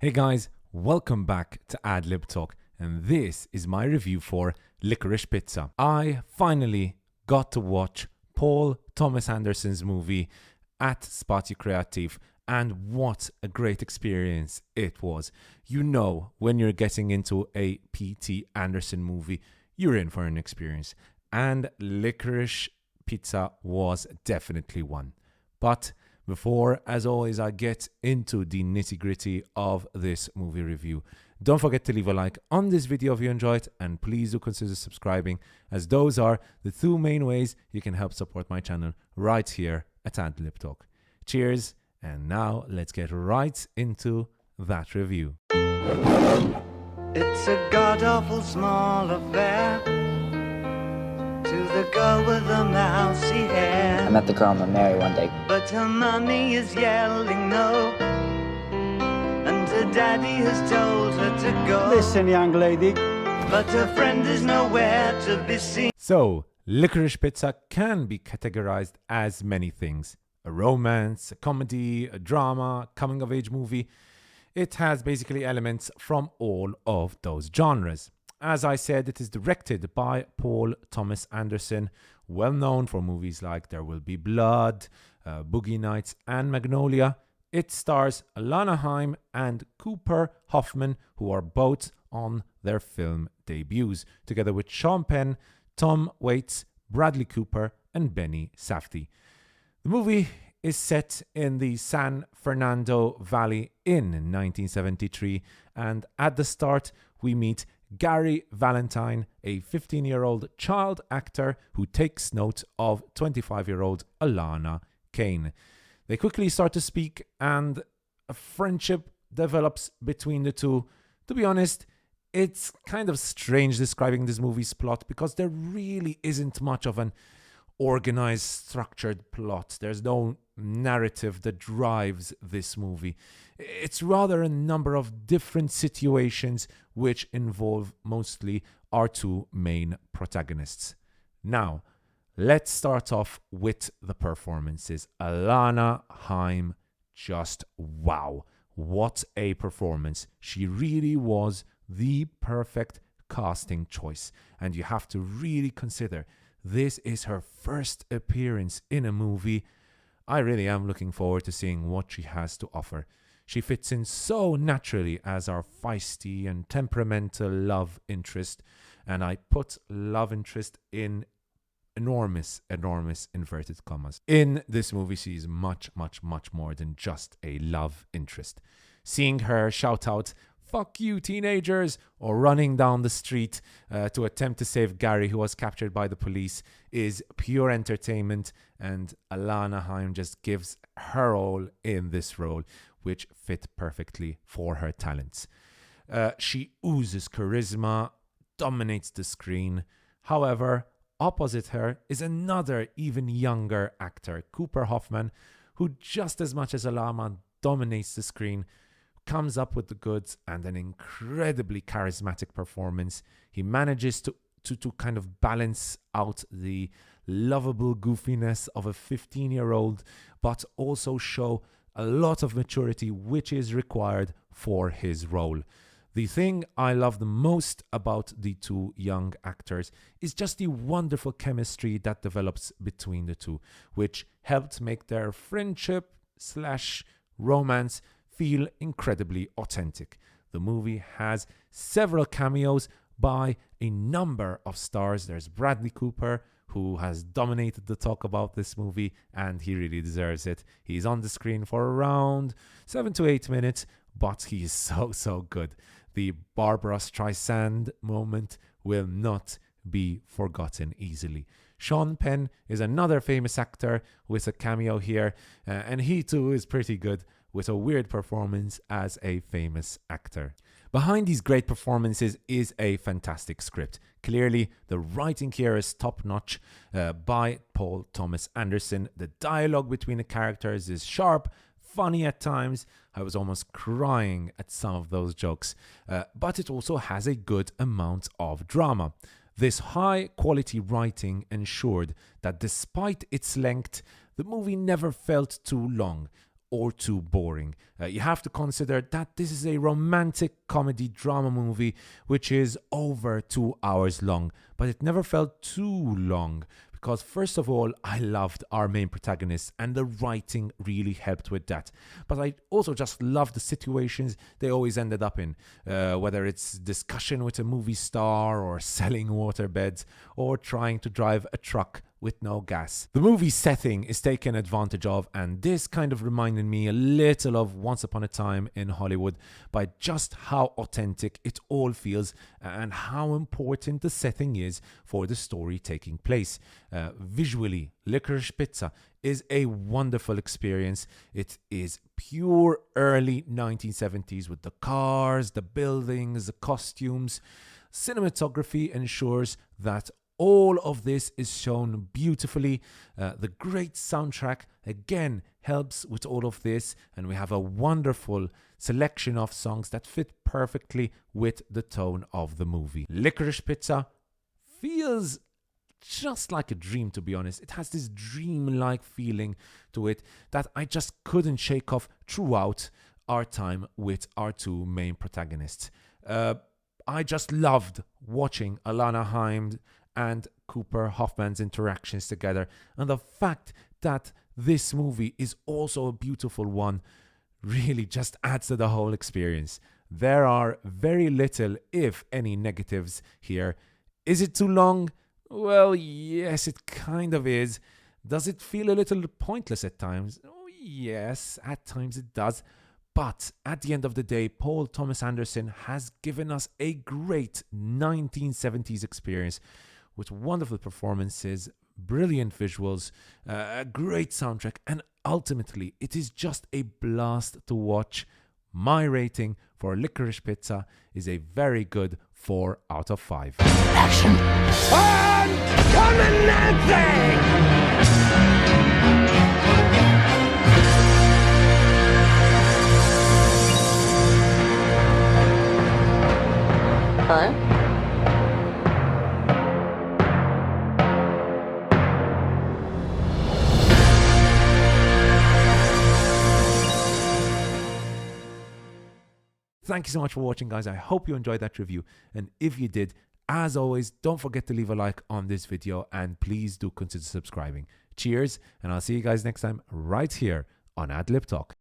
Hey guys, welcome back to Adlib Talk, and this is my review for Licorice Pizza. I finally got to watch Paul Thomas Anderson's movie at Spotty Creative, and what a great experience it was. You know, when you're getting into a P.T. Anderson movie, you're in for an experience, and Licorice Pizza was definitely one. But before, as always, I get into the nitty-gritty of this movie review, don't forget to leave a like on this video if you enjoyed, and please do consider subscribing, as those are the two main ways you can help support my channel right here at Adlib Talk. Cheers, and now let's get right into that review. It's a god-awful small affair to the girl with the mousy hair. I met the girl I'm gonna marry one day. But her mommy is yelling no, and her daddy has told her to go. Listen, young lady. But her friend is nowhere to be seen. So, Licorice Pizza can be categorized as many things: a romance, a comedy, a drama, coming-of-age movie. It has basically elements from all of those genres. As I said, it is directed by Paul Thomas Anderson, well known for movies like There Will Be Blood, Boogie Nights, and Magnolia. It stars Alana, Haim, and Cooper Hoffman, who are both on their film debuts, together with Sean Penn, Tom Waits, Bradley Cooper, and Benny Safdie. The movie is set in the San Fernando Valley in 1973, and at the start we meet Gary Valentine, a 15-year-old child actor who takes note of 25-year-old Alana Kane. They quickly start to speak, and a friendship develops between the two. To be honest, it's kind of strange describing this movie's plot, because there really isn't much of an organized, structured plot. There's no narrative that drives this movie. It's rather a number of different situations which involve mostly our two main protagonists. Now, let's start off with the performances. Alana Haim, just wow. What a performance. She really was the perfect casting choice. And you have to really consider this is her first appearance in a movie. I really am looking forward to seeing what she has to offer. She fits in so naturally as our feisty and temperamental love interest, and I put love interest in enormous inverted commas. In this movie, she is much more than just a love interest. Seeing her shout out, "Fuck you, teenagers," or running down the street to attempt to save Gary, who was captured by the police, is pure entertainment, and Alana Haim just gives her all in this role, which fit perfectly for her talents. She oozes charisma, dominates the screen. However, opposite her is another even younger actor, Cooper Hoffman, who just as much as Alana dominates the screen, comes up with the goods and an incredibly charismatic performance. He manages to kind of balance out the lovable goofiness of a 15-year-old, but also show a lot of maturity which is required for his role. The thing I love the most about the two young actors is just the wonderful chemistry that develops between the two, which helped make their friendship/romance feel incredibly authentic. The movie has several cameos by a number of stars. There's Bradley Cooper, who has dominated the talk about this movie, and he really deserves it. He's on the screen for around 7 to 8 minutes, but he is so good. The Barbara Streisand moment will not be forgotten easily. Sean Penn is another famous actor with a cameo here, and he too is pretty good, with a weird performance as a famous actor. Behind these great performances is a fantastic script. Clearly, the writing here is top-notch by Paul Thomas Anderson. The dialogue between the characters is sharp, funny at times. I was almost crying at some of those jokes. But it also has a good amount of drama. This high-quality writing ensured that despite its length, the movie never felt too long. or too boring. You have to consider that this is a romantic comedy drama movie which is over 2 hours long, but it never felt too long. Because first of all, I loved our main protagonist and the writing really helped with that. But I also just loved the situations they always ended up in, whether it's discussion with a movie star or selling waterbeds or trying to drive a truck with no gas. The movie setting is taken advantage of, and this kind of reminded me a little of Once Upon a Time in Hollywood by just how authentic it all feels and how important the setting is for the story taking place. Visually, Licorice Pizza is a wonderful experience. It is pure early 1970s with the cars, the buildings, the costumes. Cinematography ensures that all of this is shown beautifully. The great soundtrack again helps with all of this, and we have a wonderful selection of songs that fit perfectly with the tone of the movie. Licorice Pizza feels just like a dream, to be honest. It has this dream-like feeling to it that I just couldn't shake off throughout our time with our two main protagonists. I just loved watching Alana, Haim and Cooper Hoffman's interactions together, and the fact that this movie is also a beautiful one really just adds to the whole experience. There are very little, if any, negatives here. Is it too long? Well, yes, it kind of is. Does it feel a little pointless at times? Oh, yes, at times it does. But at the end of the day, Paul Thomas Anderson has given us a great 1970s experience with wonderful performances, brilliant visuals, a great soundtrack, and ultimately, it is just a blast to watch. My rating for Licorice Pizza is a very good 4 out of 5. Action! Uncommon Hello? Thank you so much for watching, guys. I hope you enjoyed that review. And if you did, as always, don't forget to leave a like on this video and please do consider subscribing. Cheers, and I'll see you guys next time right here on Adlib Talk.